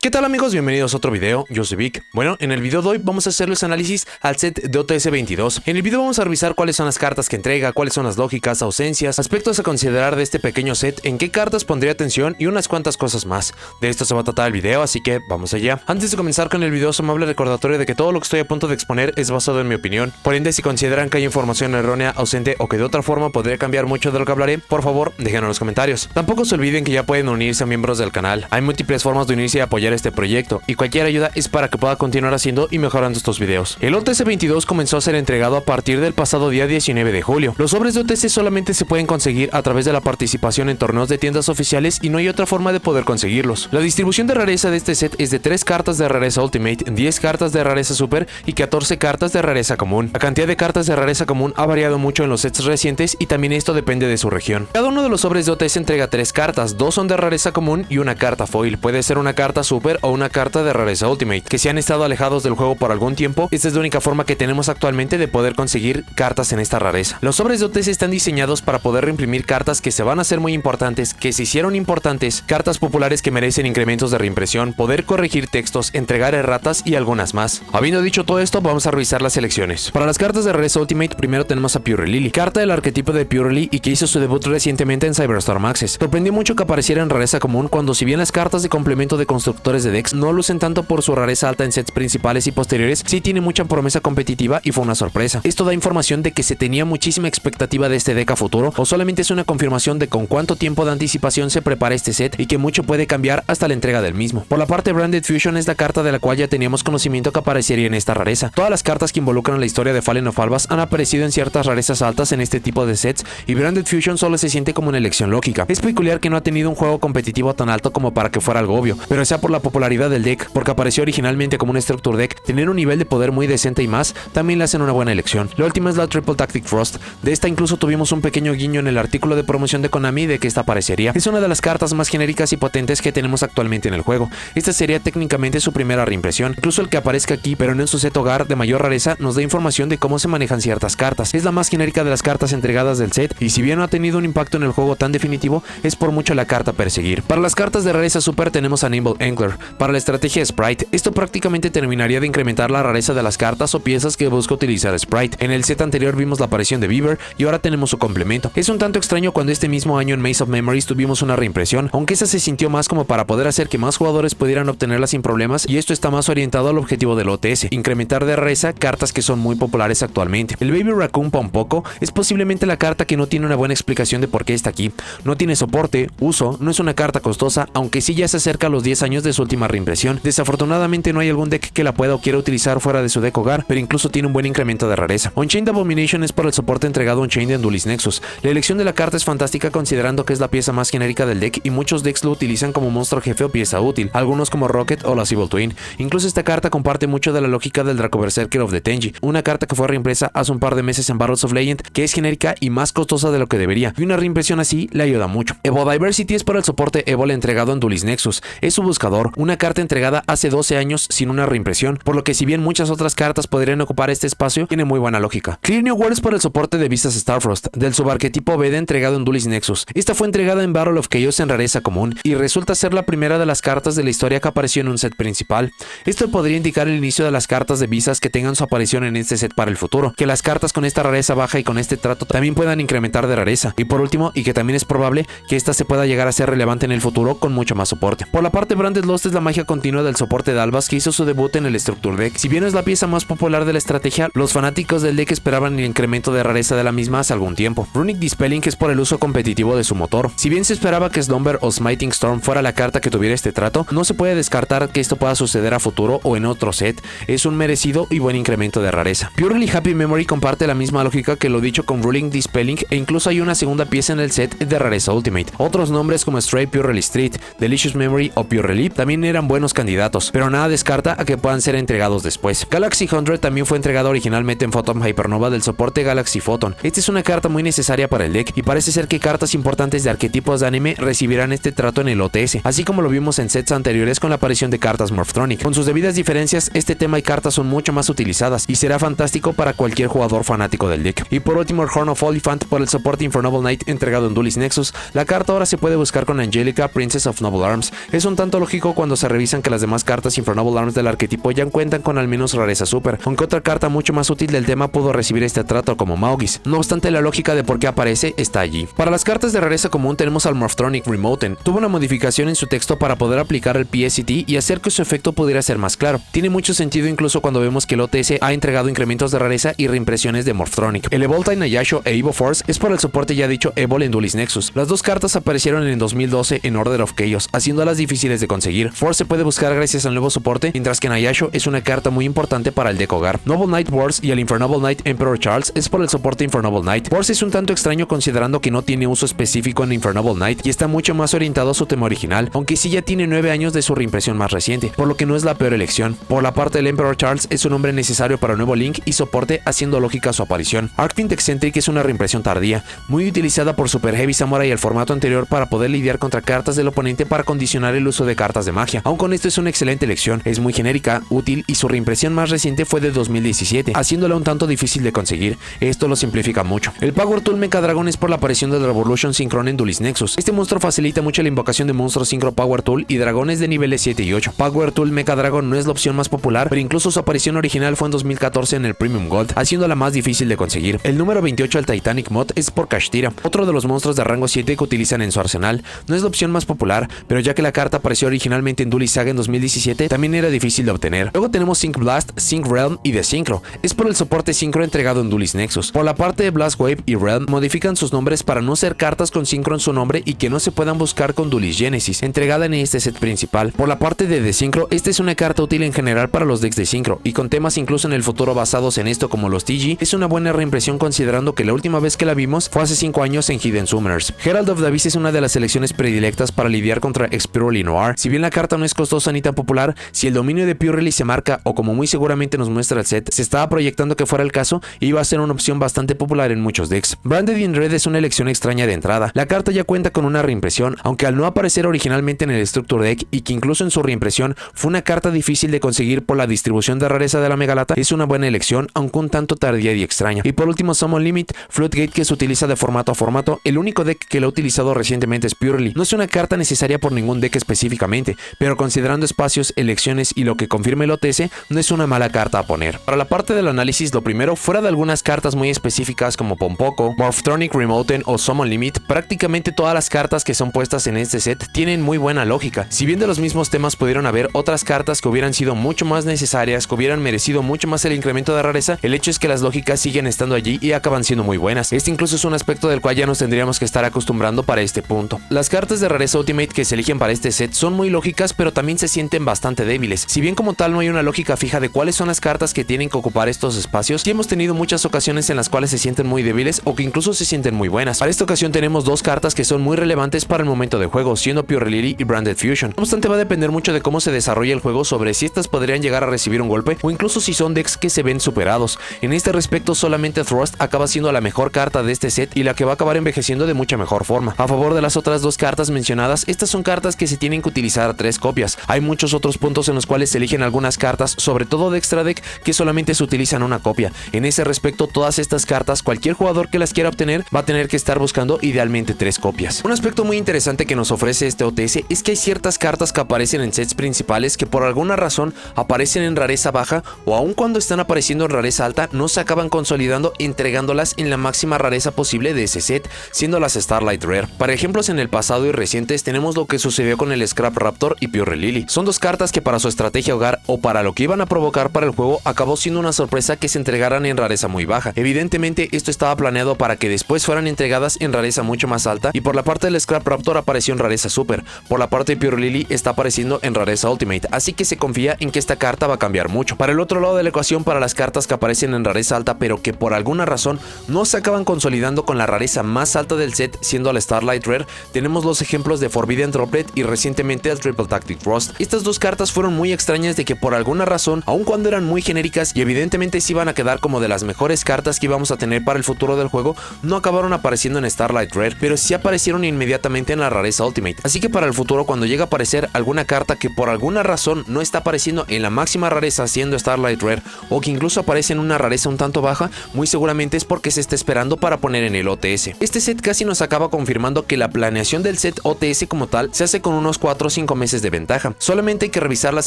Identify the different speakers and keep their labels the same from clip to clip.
Speaker 1: ¿Qué tal amigos? Bienvenidos a otro video, yo soy Vic. Bueno, en el video de hoy vamos a hacerles análisis al set de OTS 22. En el video vamos a revisar cuáles son las cartas que entrega, cuáles son las lógicas, ausencias, aspectos a considerar de este pequeño set, en qué cartas pondría atención y unas cuantas cosas más. De esto se va a tratar el video, así que vamos allá. Antes de comenzar con el video, se me habla recordatorio de que todo lo que estoy a punto de exponer es basado en mi opinión. Por ende, si consideran que hay información errónea, ausente o que de otra forma podría cambiar mucho de lo que hablaré, por favor, déjenlo en los comentarios. Tampoco se olviden que ya pueden unirse a miembros del canal. Hay múltiples formas de unirse y apoyar este proyecto, y cualquier ayuda es para que pueda continuar haciendo y mejorando estos videos. El OTS 22 comenzó a ser entregado a partir del pasado día 19 de julio. Los sobres de OTS solamente se pueden conseguir a través de la participación en torneos de tiendas oficiales y no hay otra forma de poder conseguirlos. La distribución de rareza de este set es de 3 cartas de rareza Ultimate, 10 cartas de rareza Super y 14 cartas de rareza común. La cantidad de cartas de rareza común ha variado mucho en los sets recientes y también esto depende de su región. Cada uno de los sobres de OTS entrega 3 cartas, 2 son de rareza común y una carta foil. Puede ser una carta Super o una carta de rareza Ultimate, que si han estado alejados del juego por algún tiempo, esta es la única forma que tenemos actualmente de poder conseguir cartas en esta rareza. Los sobres de OTS están diseñados para poder reimprimir cartas que se van a hacer muy importantes, que se hicieron importantes, cartas populares que merecen incrementos de reimpresión, poder corregir textos, entregar erratas y algunas más. Habiendo dicho todo esto, vamos a revisar las selecciones. Para las cartas de rareza Ultimate, primero tenemos a Pure Lily, carta del arquetipo de Pure Lily y que hizo su debut recientemente en Cyberstorm Access. Sorprendió mucho que apareciera en rareza común cuando, si bien las cartas de complemento de constructores de decks no lucen tanto por su rareza alta en sets principales y posteriores, sí tiene mucha promesa competitiva y fue una sorpresa. Esto da información de que se tenía muchísima expectativa de este deck a futuro, o solamente es una confirmación de con cuánto tiempo de anticipación se prepara este set y que mucho puede cambiar hasta la entrega del mismo. Por la parte, Branded Fusion es la carta de la cual ya teníamos conocimiento que aparecería en esta rareza. Todas las cartas que involucran la historia de Fallen of Albas han aparecido en ciertas rarezas altas en este tipo de sets y Branded Fusion solo se siente como una elección lógica. Es peculiar que no ha tenido un juego competitivo tan alto como para que fuera algo obvio, pero sea por la popularidad del deck, porque apareció originalmente como un Structure Deck, tener un nivel de poder muy decente y más, también le hacen una buena elección. La última es la Triple Tactic Frost. De esta incluso tuvimos un pequeño guiño en el artículo de promoción de Konami de que esta aparecería. Es una de las cartas más genéricas y potentes que tenemos actualmente en el juego. Esta sería técnicamente su primera reimpresión. Incluso el que aparezca aquí, pero no en su set hogar de mayor rareza, nos da información de cómo se manejan ciertas cartas. Es la más genérica de las cartas entregadas del set, y si bien no ha tenido un impacto en el juego tan definitivo, es por mucho la carta a perseguir. Para las cartas de rareza Super tenemos a Nimble Angler. Para la estrategia Sprite, esto prácticamente terminaría de incrementar la rareza de las cartas o piezas que busca utilizar Sprite. En el set anterior vimos la aparición de Beaver y ahora tenemos su complemento. Es un tanto extraño cuando este mismo año en Maze of Memories tuvimos una reimpresión, aunque esa se sintió más como para poder hacer que más jugadores pudieran obtenerla sin problemas, y esto está más orientado al objetivo del OTS, incrementar de rareza cartas que son muy populares actualmente. El Baby Raccoon Pompoco es posiblemente la carta que no tiene una buena explicación de por qué está aquí. No tiene soporte, uso, no es una carta costosa, aunque sí ya se acerca a los 10 años de su última reimpresión. Desafortunadamente no hay algún deck que la pueda o quiera utilizar fuera de su deck hogar, pero incluso tiene un buen incremento de rareza. Unchained Abomination es por el soporte entregado a Unchained en Duelist Nexus. La elección de la carta es fantástica considerando que es la pieza más genérica del deck y muchos decks lo utilizan como monstruo jefe o pieza útil, algunos como Rocket o la Civil Twin. Incluso esta carta comparte mucho de la lógica del Draco Berserker of the Tenji, una carta que fue reimpresa hace un par de meses en Battles of Legend, que es genérica y más costosa de lo que debería, y una reimpresión así le ayuda mucho. Evo Diversity es por el soporte Evol entregado en Duelist Nexus. Es su buscador, una carta entregada hace 12 años sin una reimpresión, por lo que si bien muchas otras cartas podrían ocupar este espacio, tiene muy buena lógica. Clear New Worlds por el soporte de Vistas Starfrost, del subarquetipo Veda entregado en Duelist Nexus. Esta fue entregada en Battle of Chaos en rareza común y resulta ser la primera de las cartas de la historia que apareció en un set principal. Esto podría indicar el inicio de las cartas de Visas que tengan su aparición en este set para el futuro, que las cartas con esta rareza baja y con este trato también puedan incrementar de rareza, y por último, y que también es probable que esta se pueda llegar a ser relevante en el futuro con mucho más soporte. Por la parte, Branded Lost es la magia continua del soporte de Albas que hizo su debut en el Structure Deck. Si bien es la pieza más popular de la estrategia, los fanáticos del deck esperaban el incremento de rareza de la misma hace algún tiempo. Runic Dispelling es por el uso competitivo de su motor. Si bien se esperaba que Slumber o Smiting Storm fuera la carta que tuviera este trato, no se puede descartar que esto pueda suceder a futuro o en otro set. Es un merecido y buen incremento de rareza. Purely Happy Memory comparte la misma lógica que lo dicho con Ruling Dispelling, e incluso hay una segunda pieza en el set de rareza Ultimate. Otros nombres como Stray Purely Street, Delicious Memory o Purely también eran buenos candidatos, pero nada descarta a que puedan ser entregados después. Galaxy 100 también fue entregado originalmente en Photon Hypernova del soporte Galaxy Photon. Esta es una carta muy necesaria para el deck y parece ser que cartas importantes de arquetipos de anime recibirán este trato en el OTS, así como lo vimos en sets anteriores con la aparición de cartas Morphtronic. Con sus debidas diferencias, este tema y cartas son mucho más utilizadas y será fantástico para cualquier jugador fanático del deck. Y por último, el Horn of Oliphant por el soporte Infernoble Knight entregado en Duelist Nexus. La carta ahora se puede buscar con Angelica, Princess of Noble Arms. Es un tanto lógico lógico cuando se revisan que las demás cartas Infernal Arms del arquetipo ya cuentan con al menos rareza super, aunque otra carta mucho más útil del tema pudo recibir este trato como Maugis. No obstante, la lógica de por qué aparece está allí. Para las cartas de rareza común tenemos al Morphtronic Remoten. Tuvo una modificación en su texto para poder aplicar el PST y hacer que su efecto pudiera ser más claro. Tiene mucho sentido incluso cuando vemos que el OTS ha entregado incrementos de rareza y reimpresiones de Morphtronic. El Evoltine Ayasho e Evo Force es por el soporte ya dicho Evol en Duelist Nexus. Las dos cartas aparecieron en 2012 en Order of Chaos, haciéndolas difíciles de conseguir. Force se puede buscar gracias al nuevo soporte, mientras que Ayasho es una carta muy importante para el deck hogar. Noble Knight Wars y el Infernal Knight Emperor Charles es por el soporte Infernal Knight. Force es un tanto extraño considerando que no tiene uso específico en Infernal Knight y está mucho más orientado a su tema original, aunque sí ya tiene 9 años de su reimpresión más reciente, por lo que no es la peor elección. Por la parte del Emperor Charles es un hombre necesario para un nuevo Link y soporte, haciendo lógica su aparición. Arcfiend Eccentric es una reimpresión tardía, muy utilizada por Super Heavy Samurai y el formato anterior para poder lidiar contra cartas del oponente para condicionar el uso de cartas de magia. Aun con esto es una excelente elección, es muy genérica, útil y su reimpresión más reciente fue de 2017, haciéndola un tanto difícil de conseguir. Esto lo simplifica mucho. El Power Tool Mecha Dragon es por la aparición del Revolution Synchron en Duelist Nexus. Este monstruo facilita mucho la invocación de monstruos Synchro Power Tool y dragones de niveles 7 y 8. Power Tool Mecha Dragon no es la opción más popular, pero incluso su aparición original fue en 2014 en el Premium Gold, haciéndola más difícil de conseguir. El número 28 al Titanic Mod es por Kashtira, otro de los monstruos de rango 7 que utilizan en su arsenal. No es la opción más popular, pero ya que la carta apareció originalmente en Duelist Saga en 2017, también era difícil de obtener. Luego tenemos Sync Blast, Sync Realm y The Synchro. Es por el soporte Synchro entregado en Duelist Nexus. Por la parte de Blast Wave y Realm modifican sus nombres para no ser cartas con Synchro en su nombre y que no se puedan buscar con Duelist Genesis, entregada en este set principal. Por la parte de The Synchro, esta es una carta útil en general para los decks de Synchro, y con temas incluso en el futuro basados en esto como los TG, es una buena reimpresión considerando que la última vez que la vimos fue hace 5 años en Hidden Summoners. Herald of the Abyss es una de las selecciones predilectas para lidiar contra Expiral Noir. Si bien la carta no es costosa ni tan popular, si el dominio de Purely se marca, o como muy seguramente nos muestra el set, se estaba proyectando que fuera el caso, iba a ser una opción bastante popular en muchos decks. Branded in Red es una elección extraña de entrada. La carta ya cuenta con una reimpresión, aunque al no aparecer originalmente en el Structure Deck y que incluso en su reimpresión fue una carta difícil de conseguir por la distribución de rareza de la Megalata, es una buena elección, aunque un tanto tardía y extraña. Y por último, Summon Limit, Floodgate, que se utiliza de formato a formato. El único deck que lo ha utilizado recientemente es Purely. No es una carta necesaria por ningún deck específicamente, pero considerando espacios, elecciones y lo que confirma el OTS, no es una mala carta a poner. Para la parte del análisis, lo primero, fuera de algunas cartas muy específicas como Pompoko, Morphtronic Remoten o Summon Limit, prácticamente todas las cartas que son puestas en este set tienen muy buena lógica. Si bien de los mismos temas pudieron haber otras cartas que hubieran sido mucho más necesarias, que hubieran merecido mucho más el incremento de rareza, el hecho es que las lógicas siguen estando allí y acaban siendo muy buenas. Este incluso es un aspecto del cual ya nos tendríamos que estar acostumbrando para este punto. Las cartas de rareza Ultimate que se eligen para este set son muy lógicas, pero también se sienten bastante débiles. Si bien como tal no hay una lógica fija de cuáles son las cartas que tienen que ocupar estos espacios, sí hemos tenido muchas ocasiones en las cuales se sienten muy débiles o que incluso se sienten muy buenas. Para esta ocasión tenemos dos cartas que son muy relevantes para el momento de juego, siendo Pure Lily y Branded Fusion. No obstante, va a depender mucho de cómo se desarrolla el juego sobre si estas podrían llegar a recibir un golpe o incluso si son decks que se ven superados. En este respecto, solamente Thrust acaba siendo la mejor carta de este set y la que va a acabar envejeciendo de mucha mejor forma. A favor de las otras dos cartas mencionadas, estas son cartas que se tienen que utilizar a 3 copias. Hay muchos otros puntos en los cuales se eligen algunas cartas, sobre todo de extra deck, que solamente se utilizan una copia. En ese respecto, todas estas cartas, cualquier jugador que las quiera obtener, va a tener que estar buscando idealmente 3 copias. Un aspecto muy interesante que nos ofrece este OTS es que hay ciertas cartas que aparecen en sets principales que por alguna razón aparecen en rareza baja o aun cuando están apareciendo en rareza alta no se acaban consolidando entregándolas en la máxima rareza posible de ese set, siendo las Starlight Rare. Para ejemplos en el pasado y recientes tenemos lo que sucedió con el Scrap Raptor y Pure Lily. Son dos cartas que para su estrategia hogar o para lo que iban a provocar para el juego acabó siendo una sorpresa que se entregaran en rareza muy baja. Evidentemente esto estaba planeado para que después fueran entregadas en rareza mucho más alta y por la parte del Scrap Raptor apareció en rareza super, por la parte de Pure Lily está apareciendo en rareza Ultimate, así que se confía en que esta carta va a cambiar mucho. Para el otro lado de la ecuación, para las cartas que aparecen en rareza alta pero que por alguna razón no se acaban consolidando con la rareza más alta del set, siendo la Starlight Rare, tenemos los ejemplos de Forbidden Droplet y recientemente el Triple Tactic Frost. Estas dos cartas fueron muy extrañas de que por alguna razón, aun cuando eran muy genéricas y evidentemente sí iban a quedar como de las mejores cartas que íbamos a tener para el futuro del juego, no acabaron apareciendo en Starlight Rare, pero sí aparecieron inmediatamente en la rareza Ultimate. Así que para el futuro, cuando llegue a aparecer alguna carta que por alguna razón no está apareciendo en la máxima rareza siendo Starlight Rare o que incluso aparece en una rareza un tanto baja, muy seguramente es porque se está esperando para poner en el OTS. Este set casi nos acaba confirmando que la planeación del set OTS como tal se hace con unos 4 o 5 meses de ventaja. Solamente hay que revisar las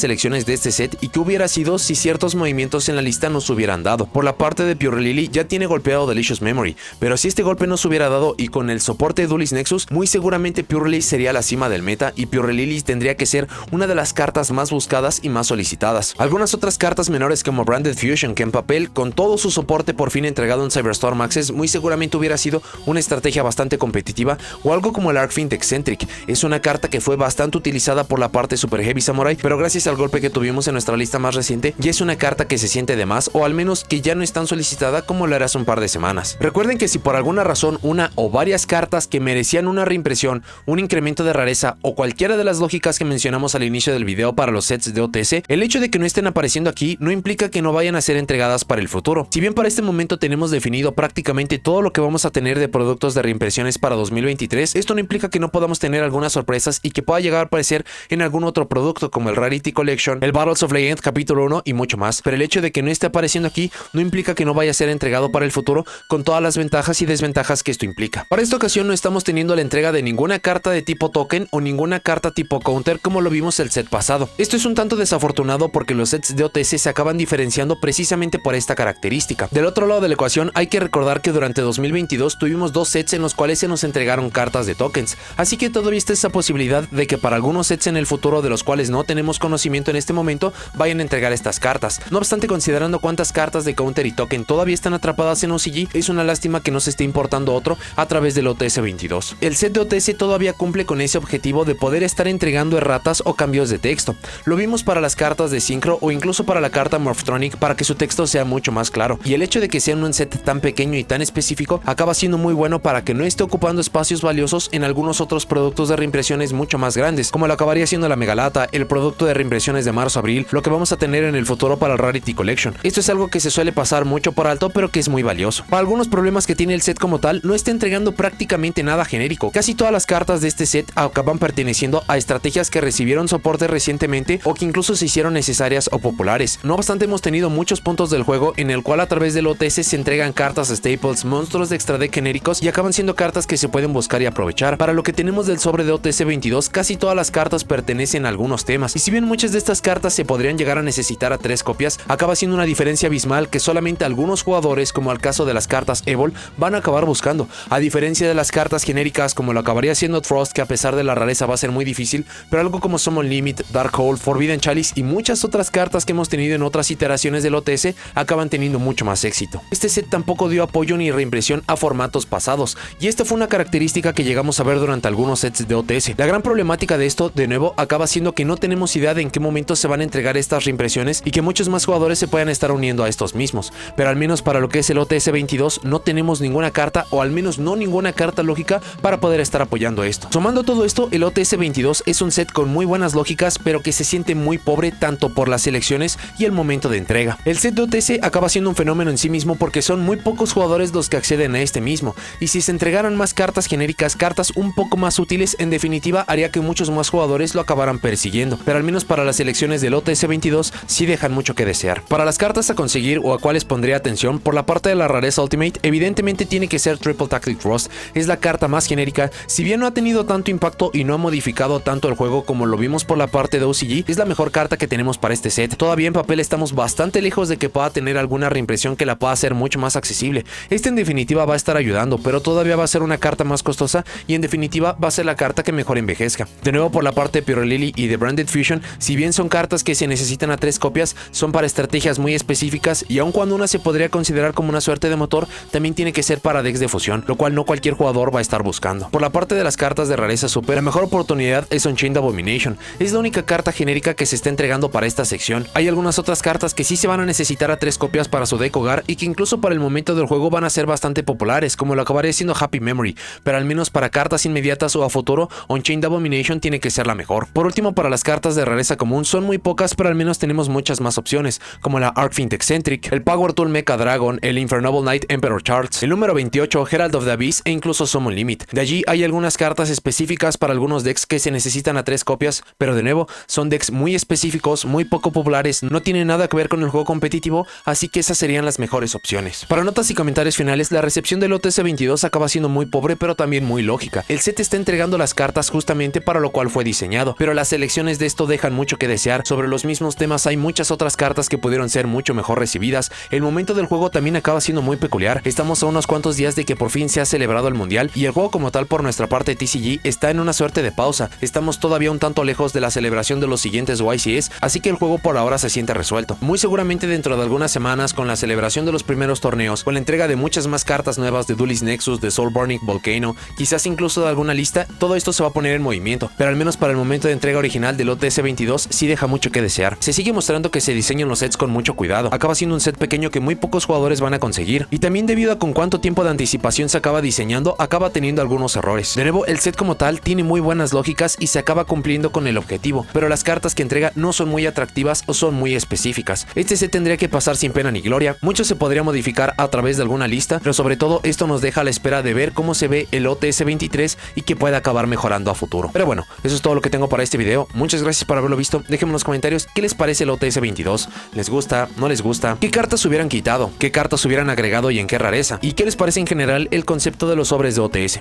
Speaker 1: selecciones de este set y qué hubiera sido si ciertos movimientos en la lista no se hubieran dado. Por la parte de Pure Lily ya tiene golpeado Delicious Memory, pero si este golpe no se hubiera dado y con el soporte de Duelist Nexus, muy seguramente Pure Lily sería la cima del meta y Pure Lily tendría que ser una de las cartas más buscadas y más solicitadas. Algunas otras cartas menores como Branded Fusion, que en papel, con todo su soporte por fin entregado en Cyberstorm Access, muy seguramente hubiera sido una estrategia bastante competitiva, o algo como el Arc Fiend Eccentric. Es una carta que fue bastante utilizada por la parte Super Heavy Samurai, pero gracias al golpe que tuvimos en nuestra lista más reciente, ya es una carta que se siente de más, o al menos que ya no es tan solicitada como lo era hace un par de semanas. Recuerden que si por alguna razón una o varias cartas que merecían una reimpresión, un incremento de rareza o cualquiera de las lógicas que mencionamos al inicio del video para los sets de OTS, el hecho de que no estén apareciendo aquí no implica que no vayan a ser entregadas para el futuro. Si bien para este momento tenemos definido prácticamente todo lo que vamos a tener de productos de reimpresiones para 2023, esto no implica que no podamos tener algunas sorpresas y que pueda llegar a aparecer en algún otro producto como el Rarity Collection, el Battles of Legend capítulo 1 y mucho más, pero el hecho de que no esté apareciendo aquí no implica que no vaya a ser entregado para el futuro, con todas las ventajas y desventajas que esto implica. Para esta ocasión no estamos teniendo la entrega de ninguna carta de tipo token o ninguna carta tipo counter como lo vimos el set pasado. Esto es un tanto desafortunado porque los sets de OTS se acaban diferenciando precisamente por esta característica. Del otro lado de la ecuación hay que recordar que durante 2022 tuvimos dos sets en los cuales se nos entregaron cartas de tokens, así que todavía está esa posibilidad de que para algunos sets en el futuro de los cuales no tenemos conocimiento en este momento vayan a entregar estas cartas. No obstante, considerando cuántas cartas de counter y token todavía están atrapadas en OCG, es una lástima que no se esté importando otro a través del OTS 22. El set de OTS todavía cumple con ese objetivo de poder estar entregando erratas o cambios de texto. Lo vimos para las cartas de Synchro o incluso para la carta Morphtronic para que su texto sea mucho más claro, y el hecho de que sea un set tan pequeño y tan específico acaba siendo muy bueno para que no esté ocupando espacios valiosos en algunos otros productos de reimpresiones mucho más grandes, como lo acabaría siendo la Megalata, el producto de reimpresiones de marzo-abril, lo que vamos a tener en el futuro para el Rarity Collection. Esto es algo que se suele pasar mucho por alto, pero que es muy valioso. Para algunos problemas que tiene el set como tal, no está entregando prácticamente nada genérico. Casi todas las cartas de este set acaban perteneciendo a estrategias que recibieron soporte recientemente o que incluso se hicieron necesarias o populares. No obstante, hemos tenido muchos puntos del juego en el cual a través del OTS se entregan cartas staples, monstruos de extra deck genéricos y acaban siendo cartas que se pueden buscar y aprovechar. Para lo que tenemos del sobre de OTS 22, casi todas las cartas pertenecen a algunos temas, y si bien muchas de estas cartas se podrían llegar a necesitar a 3 copias, acaba siendo una diferencia abismal que solamente algunos jugadores, como al caso de las cartas Evol, van a acabar buscando, a diferencia de las cartas genéricas como lo acabaría siendo Frost, que a pesar de la rareza va a ser muy difícil, pero algo como Summon Limit, Darkhold, Forbidden Chalice y muchas otras cartas que hemos tenido en otras iteraciones del OTS acaban teniendo mucho más éxito. Este set tampoco dio apoyo ni reimpresión a formatos pasados, y esta fue una característica que llegamos a ver durante algunos sets de OTS. La gran problemática de esto, de nuevo, acaba siendo que no tenemos idea de en qué momento se van a entregar estas reimpresiones y que muchos más jugadores se puedan estar uniendo a estos mismos, pero al menos para lo que es el OTS 22 no tenemos ninguna carta, o al menos no ninguna carta lógica para poder estar apoyando esto. Sumando todo esto, el OTS 22 es un set con muy buenas lógicas, pero que se siente muy pobre tanto por las selecciones y el momento de entrega. El set de OTS acaba siendo un fenómeno en sí mismo porque son muy pocos jugadores los que acceden a este mismo, y si se entregaran más cartas genéricas, cartas un poco más útiles, en definitiva haría que muchos más jugadores lo acabaran persiguiendo, pero al menos para las selecciones del OTS 22 sí dejan mucho que desear. Para las cartas a conseguir o a cuales pondría atención, por la parte de la rareza Ultimate, evidentemente tiene que ser Triple Tactic Frost. Es la carta más genérica, si bien no ha tenido tanto impacto y no ha modificado tanto el juego como lo vimos por la parte de OCG, es la mejor carta que tenemos para este set. Todavía en papel estamos bastante lejos de que pueda tener alguna reimpresión que la pueda hacer mucho más accesible. Este en definitiva va a estar ayudando, pero todavía va a ser una carta más costosa y en definitiva va a ser la carta que mejor envejezca. De nuevo, por la parte de Pure Lily y de Branded Fusion, si bien son cartas que se necesitan a 3 copias, son para estrategias muy específicas, y aun cuando una se podría considerar como una suerte de motor, también tiene que ser para decks de fusión, lo cual no cualquier jugador va a estar buscando. Por la parte de las cartas de rareza super, la mejor oportunidad es Unchained Abomination. Es la única carta genérica que se está entregando para esta sección. Hay algunas otras cartas que sí se van a necesitar a 3 copias para su deck hogar y que incluso para el momento del juego van a ser bastante populares, como lo acabaría siendo Happy Memory, pero al menos para cartas inmediatas o a futuro, Unchained Abomination tiene que ser la mejor. Por último, para las cartas de rareza común son muy pocas, pero al menos tenemos muchas más opciones, como la Arc Fiend Eccentric, el Power Tool Mecha Dragon, el Infernable Knight Emperor Charles, el número 28 Herald of the Abyss e incluso Summon Limit. De allí hay algunas cartas específicas para algunos decks que se necesitan a 3 copias, pero de nuevo son decks muy específicos, muy poco populares, no tienen nada que ver con el juego competitivo, así que esas serían las mejores opciones. Para notas y comentarios finales, la recepción del OTS 22 acaba siendo muy pobre, pero también muy lógica. El set está entregando las cartas justamente para lo cual fue diseñado. diseñado, pero las selecciones de esto dejan mucho que desear. Sobre los mismos temas hay muchas otras cartas que pudieron ser mucho mejor recibidas. El momento del juego también acaba siendo muy peculiar. Estamos a unos cuantos días de que por fin se ha celebrado el mundial y el juego como tal por nuestra parte TCG está en una suerte de pausa. Estamos todavía un tanto lejos de la celebración de los siguientes YCS, así que el juego por ahora se siente resuelto. Muy seguramente dentro de algunas semanas, con la celebración de los primeros torneos, con la entrega de muchas más cartas nuevas de Duelist Nexus, de Soulburning Volcano, quizás incluso de alguna lista, todo esto se va a poner en movimiento, pero al menos para el momento de entrega original del OTS 22 sí deja mucho que desear. Se sigue mostrando que se diseñan los sets con mucho cuidado, acaba siendo un set pequeño que muy pocos jugadores van a conseguir, y también debido a con cuánto tiempo de anticipación se acaba diseñando, acaba teniendo algunos errores. De nuevo, el set como tal tiene muy buenas lógicas y se acaba cumpliendo con el objetivo, pero las cartas que entrega no son muy atractivas o son muy específicas. Este set tendría que pasar sin pena ni gloria, mucho se podría modificar a través de alguna lista, pero sobre todo esto nos deja a la espera de ver cómo se ve el OTS 23 y que pueda acabar mejorando a futuro. Pero bueno, eso es todo lo que tengo para este video. Muchas gracias por haberlo visto. Déjenme en los comentarios qué les parece el OTS 22. ¿Les gusta? ¿No les gusta? ¿Qué cartas hubieran quitado? ¿Qué cartas hubieran agregado y en qué rareza? ¿Y qué les parece en general el concepto de los sobres de OTS?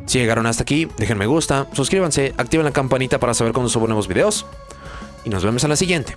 Speaker 1: Si llegaron hasta aquí, dejen me gusta, suscríbanse, activen la campanita para saber cuando subo nuevos videos y nos vemos en la siguiente.